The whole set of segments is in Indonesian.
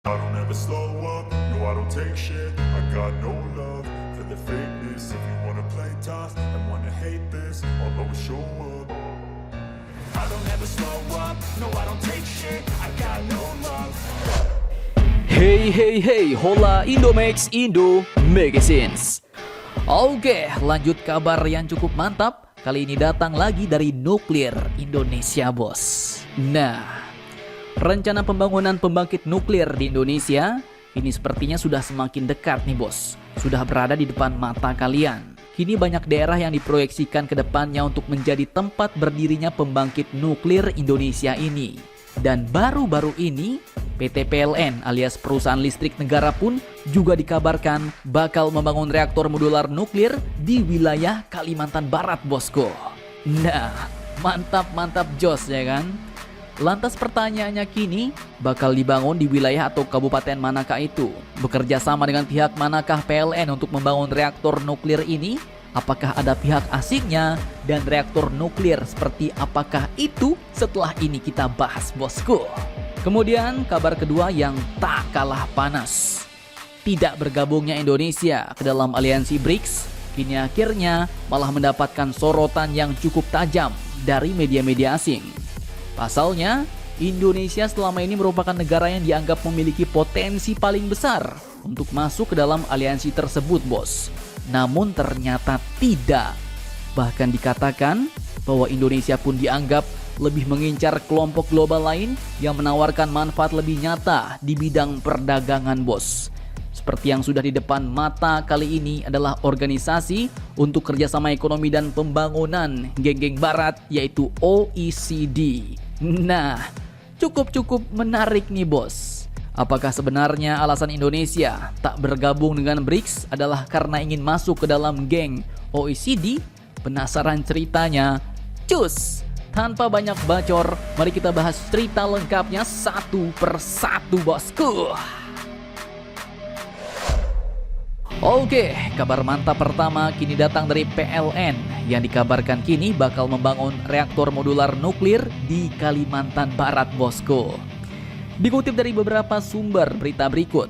I don't ever slow up, no I don't take shit. I got no love for the fakeness. If you wanna play tough and wanna hate this, I'll always show up. I don't ever slow up, no I don't take shit. I got no love. Hey hey hey, hola Indomax Indo Magazines. Oke, lanjut kabar yang cukup mantap. Kali ini datang lagi dari nuklir Indonesia, bos. Nah, rencana pembangunan pembangkit nuklir di Indonesia ini sepertinya sudah semakin dekat nih, bos. Sudah berada di depan mata kalian. Kini banyak daerah yang diproyeksikan ke depannya untuk menjadi tempat berdirinya pembangkit nuklir Indonesia ini. Dan baru-baru ini, PT PLN alias perusahaan listrik negara pun juga dikabarkan bakal membangun reaktor modular nuklir di wilayah Kalimantan Barat, bosku. Nah, mantap jos ya kan? Lantas pertanyaannya kini, bakal dibangun di wilayah atau kabupaten manakah itu? Bekerja sama dengan pihak manakah PLN untuk membangun reaktor nuklir ini? Apakah ada pihak asingnya? Dan reaktor nuklir seperti apakah itu? Setelah ini kita bahas, bosku. Kemudian kabar kedua yang tak kalah panas. Tidak bergabungnya Indonesia ke dalam aliansi BRICS, kini akhirnya malah mendapatkan sorotan yang cukup tajam dari media-media asing. Pasalnya, Indonesia selama ini merupakan negara yang dianggap memiliki potensi paling besar untuk masuk ke dalam aliansi tersebut, bos. Namun ternyata tidak. Bahkan dikatakan bahwa Indonesia pun dianggap lebih mengincar kelompok global lain yang menawarkan manfaat lebih nyata di bidang perdagangan, bos. Seperti yang sudah di depan mata kali ini adalah organisasi untuk kerjasama ekonomi dan pembangunan geng-geng barat, yaitu OECD. Nah, cukup menarik nih, bos. Apakah sebenarnya alasan Indonesia tak bergabung dengan BRICS adalah karena ingin masuk ke dalam geng OECD? Penasaran ceritanya? Cus! Tanpa banyak bacor, mari kita bahas cerita lengkapnya satu persatu, bosku. Oke, kabar mantap pertama kini datang dari PLN yang dikabarkan kini bakal membangun reaktor modular nuklir di Kalimantan Barat, bosku. Dikutip dari beberapa sumber berita berikut,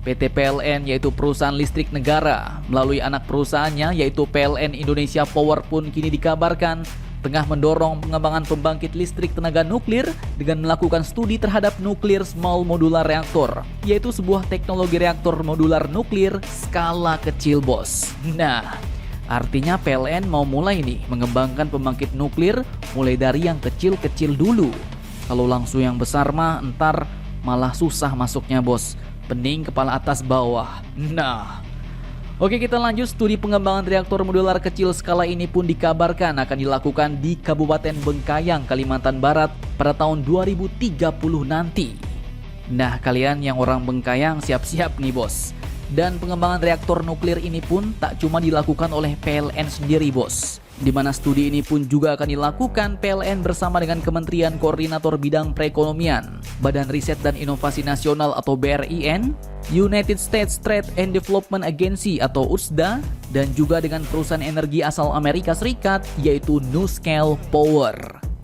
PT PLN yaitu perusahaan listrik negara melalui anak perusahaannya yaitu PLN Indonesia Power pun kini dikabarkan tengah mendorong pengembangan pembangkit listrik tenaga nuklir dengan melakukan studi terhadap nuklir small modular reactor, yaitu sebuah teknologi reaktor modular nuklir skala kecil, bos. Nah, artinya PLN mau mulai nih mengembangkan pembangkit nuklir mulai dari yang kecil-kecil dulu. Kalau langsung yang besar mah entar malah susah masuknya, bos. Pening kepala atas bawah. Nah, oke, kita lanjut. Studi pengembangan reaktor modular kecil skala ini pun dikabarkan akan dilakukan di Kabupaten Bengkayang, Kalimantan Barat pada tahun 2030 nanti. Nah, kalian yang orang Bengkayang siap-siap nih, bos. Dan pengembangan reaktor nuklir ini pun tak cuma dilakukan oleh PLN sendiri, bos. Di mana studi ini pun juga akan dilakukan PLN bersama dengan Kementerian Koordinator Bidang Perekonomian, Badan Riset dan Inovasi Nasional atau BRIN, United States Trade and Development Agency atau USDA, dan juga dengan perusahaan energi asal Amerika Serikat yaitu NuScale Power.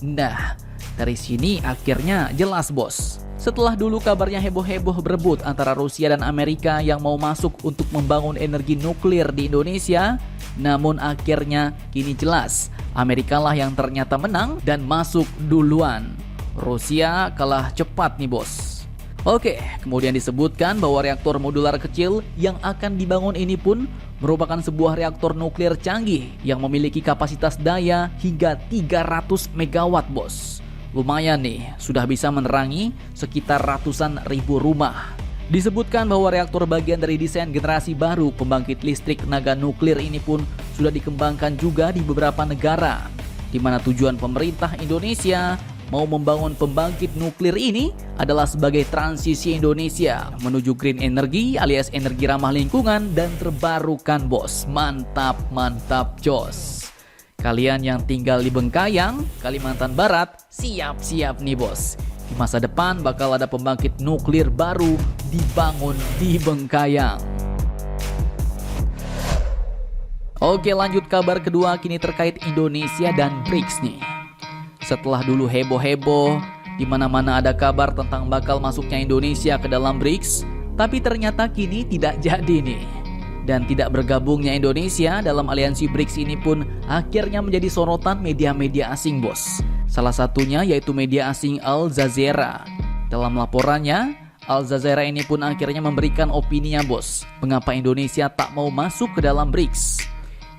Nah, dari sini akhirnya jelas, bos. Setelah dulu kabarnya heboh-heboh berebut antara Rusia dan Amerika yang mau masuk untuk membangun energi nuklir di Indonesia, namun akhirnya kini jelas Amerika lah yang ternyata menang dan masuk duluan. Rusia kalah cepat nih, bos. Oke, kemudian disebutkan bahwa reaktor modular kecil yang akan dibangun ini pun merupakan sebuah reaktor nuklir canggih yang memiliki kapasitas daya hingga 300 megawatt, bos. Lumayan nih, sudah bisa menerangi sekitar ratusan ribu rumah. Disebutkan bahwa reaktor bagian dari desain generasi baru pembangkit listrik tenaga nuklir ini pun sudah dikembangkan juga di beberapa negara, di mana tujuan pemerintah Indonesia mau membangun pembangkit nuklir ini adalah sebagai transisi Indonesia menuju green energy alias energi ramah lingkungan dan terbarukan, bos. Mantap jos. Kalian yang tinggal di Bengkayang, Kalimantan Barat, siap-siap nih, bos. Di masa depan bakal ada pembangkit nuklir baru dibangun di Bengkayang. Oke, lanjut kabar kedua kini terkait Indonesia dan BRICS nih. Setelah dulu heboh-heboh Di mana-mana ada kabar tentang bakal masuknya Indonesia ke dalam BRICS, tapi ternyata kini tidak jadi nih. Dan tidak bergabungnya Indonesia dalam aliansi BRICS ini pun akhirnya menjadi sorotan media-media asing, bos. Salah satunya yaitu media asing Al Jazeera. Dalam laporannya, Al Jazeera ini pun akhirnya memberikan opininya, bos, mengapa Indonesia tak mau masuk ke dalam BRICS.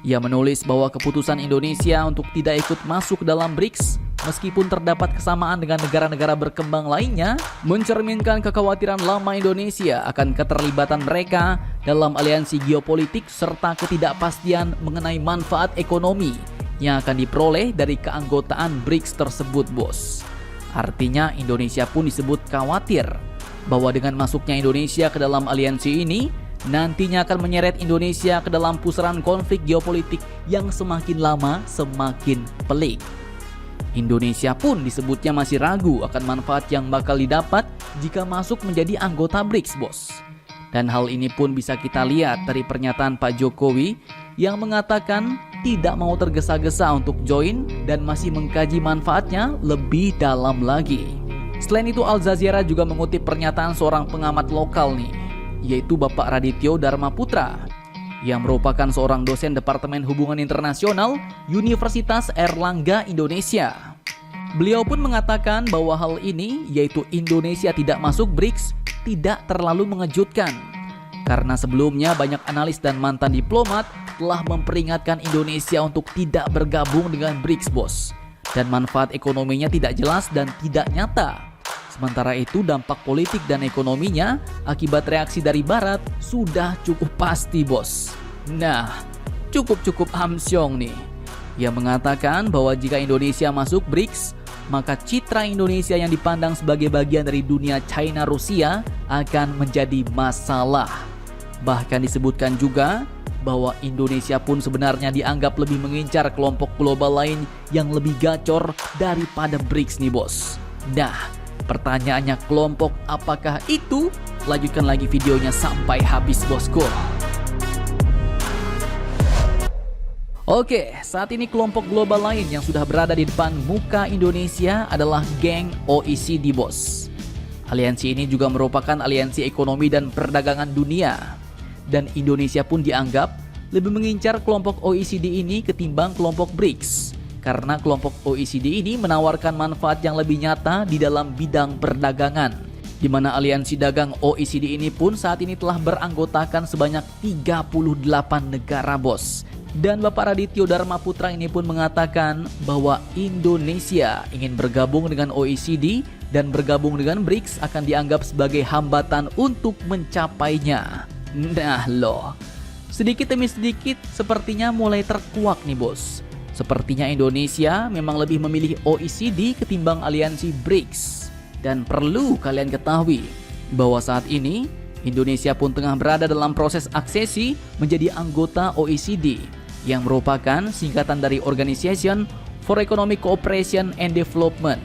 Ia menulis bahwa keputusan Indonesia untuk tidak ikut masuk ke dalam BRICS, meskipun terdapat kesamaan dengan negara-negara berkembang lainnya, mencerminkan kekhawatiran lama Indonesia akan keterlibatan mereka dalam aliansi geopolitik serta ketidakpastian mengenai manfaat ekonomi yang akan diperoleh dari keanggotaan BRICS tersebut, bos. Artinya Indonesia pun disebut khawatir bahwa dengan masuknya Indonesia ke dalam aliansi ini, nantinya akan menyeret Indonesia ke dalam pusaran konflik geopolitik yang semakin lama semakin pelik. Indonesia pun disebutnya masih ragu akan manfaat yang bakal didapat jika masuk menjadi anggota BRICS, bos. Dan hal ini pun bisa kita lihat dari pernyataan Pak Jokowi yang mengatakan tidak mau tergesa-gesa untuk join dan masih mengkaji manfaatnya lebih dalam lagi. Selain itu, Al Jazeera juga mengutip pernyataan seorang pengamat lokal nih, yaitu Bapak Radityo Dharma Putra, yang merupakan seorang dosen Departemen Hubungan Internasional Universitas Airlangga Indonesia. Beliau pun mengatakan bahwa hal ini, yaitu Indonesia tidak masuk BRICS, tidak terlalu mengejutkan. Karena sebelumnya banyak analis dan mantan diplomat telah memperingatkan Indonesia untuk tidak bergabung dengan BRICS, bos. Dan manfaat ekonominya tidak jelas dan tidak nyata. Sementara itu dampak politik dan ekonominya akibat reaksi dari Barat sudah cukup pasti, bos. Nah, cukup amsyong nih. Ia mengatakan bahwa jika Indonesia masuk BRICS, maka citra Indonesia yang dipandang sebagai bagian dari dunia China-Rusia akan menjadi masalah. Bahkan disebutkan juga bahwa Indonesia pun sebenarnya dianggap lebih mengincar kelompok global lain yang lebih gacor daripada BRICS nih, bos. Nah, pertanyaannya kelompok apakah itu? Lanjutkan lagi videonya sampai habis, bosku. Oke, saat ini kelompok global lain yang sudah berada di depan muka Indonesia adalah geng OECD, bos. Aliansi ini juga merupakan aliansi ekonomi dan perdagangan dunia. Dan Indonesia pun dianggap lebih mengincar kelompok OECD ini ketimbang kelompok BRICS. Karena kelompok OECD ini menawarkan manfaat yang lebih nyata di dalam bidang perdagangan, di mana aliansi dagang OECD ini pun saat ini telah beranggotakan sebanyak 38 negara, bos. Dan Bapak Radityo Dharma Putra ini pun mengatakan bahwa Indonesia ingin bergabung dengan OECD dan bergabung dengan BRICS akan dianggap sebagai hambatan untuk mencapainya. Nah loh, sedikit demi sedikit sepertinya mulai terkuak nih, bos. Sepertinya Indonesia memang lebih memilih OECD ketimbang aliansi BRICS. Dan perlu kalian ketahui bahwa saat ini Indonesia pun tengah berada dalam proses aksesi menjadi anggota OECD, yang merupakan singkatan dari Organization for Economic Cooperation and Development.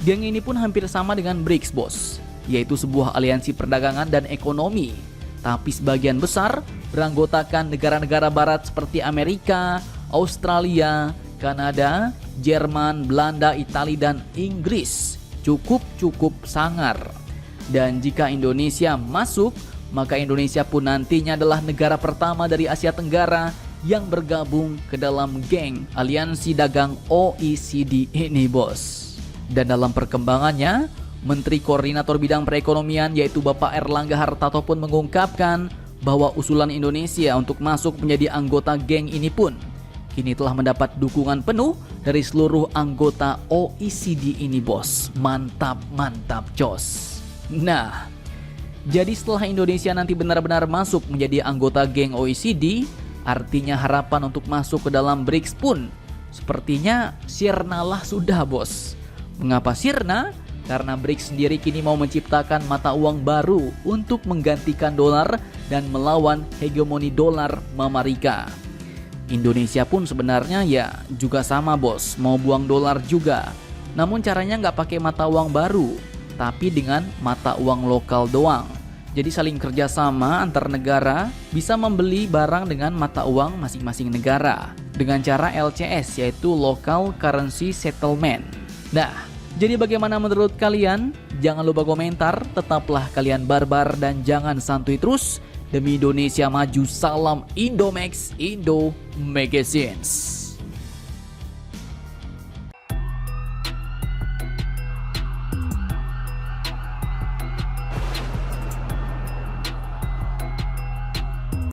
Geng ini pun hampir sama dengan BRICS, bos, yaitu sebuah aliansi perdagangan dan ekonomi, tapi sebagian besar beranggotakan negara-negara barat seperti Amerika, Australia, Kanada, Jerman, Belanda, Italia, dan Inggris. Cukup sangar. Dan jika Indonesia masuk, maka Indonesia pun nantinya adalah negara pertama dari Asia Tenggara yang bergabung ke dalam geng aliansi dagang OECD ini, bos. Dan dalam perkembangannya, Menteri Koordinator Bidang Perekonomian yaitu Bapak Airlangga Hartarto pun mengungkapkan bahwa usulan Indonesia untuk masuk menjadi anggota geng ini pun kini telah mendapat dukungan penuh dari seluruh anggota OECD ini, bos. Mantap jos. Nah, jadi setelah Indonesia nanti benar-benar masuk menjadi anggota geng OECD, artinya harapan untuk masuk ke dalam BRICS pun sepertinya sirnalah sudah, bos. Mengapa sirna? Karena BRICS sendiri kini mau menciptakan mata uang baru untuk menggantikan dolar dan melawan hegemoni dolar Amerika. Indonesia pun sebenarnya ya juga sama, bos, mau buang dolar juga. Namun caranya nggak pakai mata uang baru, tapi dengan mata uang lokal doang. Jadi saling kerjasama antar negara bisa membeli barang dengan mata uang masing-masing negara dengan cara LCS, yaitu Local Currency Settlement. Nah, Jadi bagaimana menurut kalian? Jangan lupa komentar, tetaplah kalian barbar dan jangan santuy terus. Demi Indonesia maju, salam Indomax, Indo Magazines.